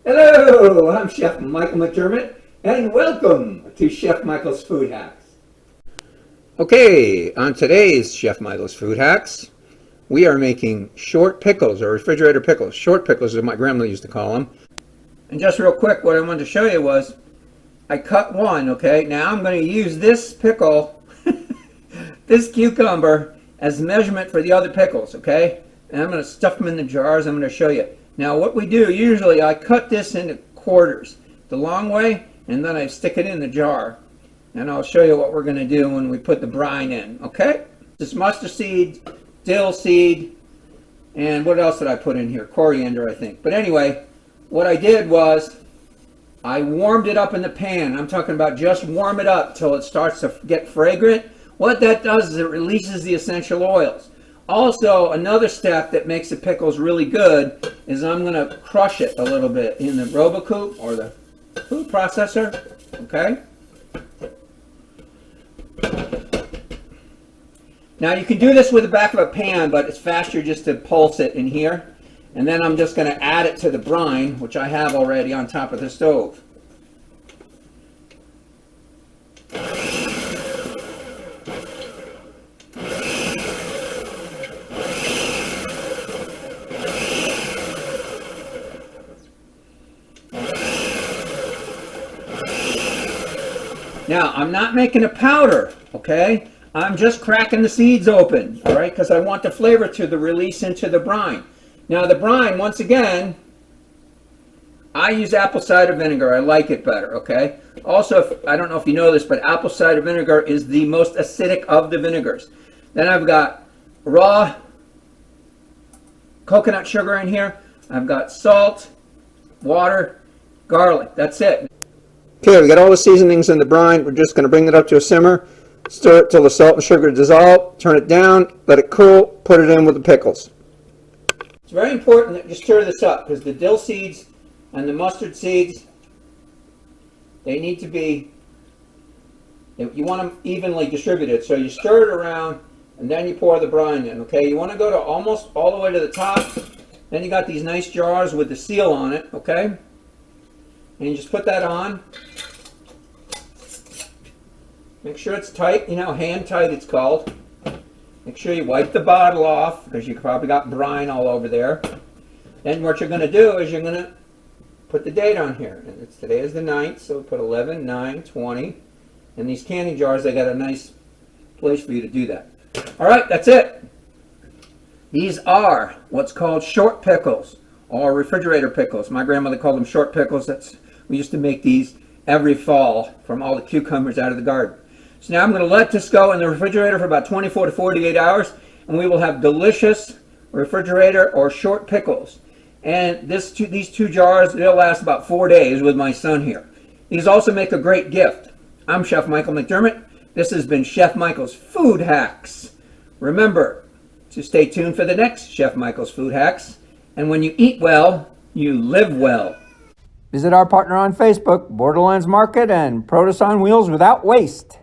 Hello, I'm Chef Michael McDermott, and welcome to Chef Michael's Food Hacks. Okay, on today's Chef Michael's Food Hacks, we are making short pickles, or refrigerator pickles. Short pickles, as my grandma used to call them. And just real quick, what I wanted to show you was, I cut one, okay? Now I'm going to use this pickle, this cucumber, as measurement for the other pickles, okay? And I'm going to stuff them in the jars. I'm going to show you. Now what we do, usually I cut this into quarters the long way, and then I stick it in the jar. And I'll show you what we're going to do when we put the brine in, okay? This mustard seed, dill seed, and what else did I put in here? Coriander, I think. But anyway, what I did was I warmed it up in the pan. I'm talking about just warm it up till it starts to get fragrant. What that does is it releases the essential oils. Also, another step that makes the pickles really good is I'm going to crush it a little bit in the RoboCoupe or the food processor, okay? Now you can do this with the back of a pan, but it's faster just to pulse it in here. And then I'm just going to add it to the brine, which I have already on top of the stove. Now, I'm not making a powder, okay? I'm just cracking the seeds open, all right? Because I want the flavor to release into the brine. Now, the brine, once again, I use apple cider vinegar. I like it better, okay? Also, I don't know if you know this, but apple cider vinegar is the most acidic of the vinegars. Then I've got raw coconut sugar in here. I've got salt, water, garlic. That's it. Okay, we got all the seasonings in the brine. We're just going to bring it up to a simmer, stir it till the salt and sugar dissolve, turn it down, let it cool, put it in with the pickles. It's very important that you stir this up because the dill seeds and the mustard seeds, they need to be, you want them evenly distributed. So you stir it around and then you pour the brine in, okay? You want to go to almost all the way to the top. Then you got these nice jars with the seal on it, okay? And you just put that on. Make sure it's tight, you know, hand tight it's called. Make sure you wipe the bottle off because you probably got brine all over there. Then what you're going to do is you're going to put the date on here. And today is the 9th, so put 11/9/20. And these candy jars, they got a nice place for you to do that. All right, that's it. These are what's called short pickles or refrigerator pickles. My grandmother called them short pickles. We used to make these every fall from all the cucumbers out of the garden. So now I'm going to let this go in the refrigerator for about 24 to 48 hours, and we will have delicious refrigerator or short pickles. And these two jars, they'll last about 4 days with my son here. These also make a great gift. I'm Chef Michael McDermott. This has been Chef Michael's Food Hacks. Remember to stay tuned for the next Chef Michael's Food Hacks. And when you eat well, you live well. Visit our partner on Facebook, Borderlands Market and Produce on Wheels Without Waste.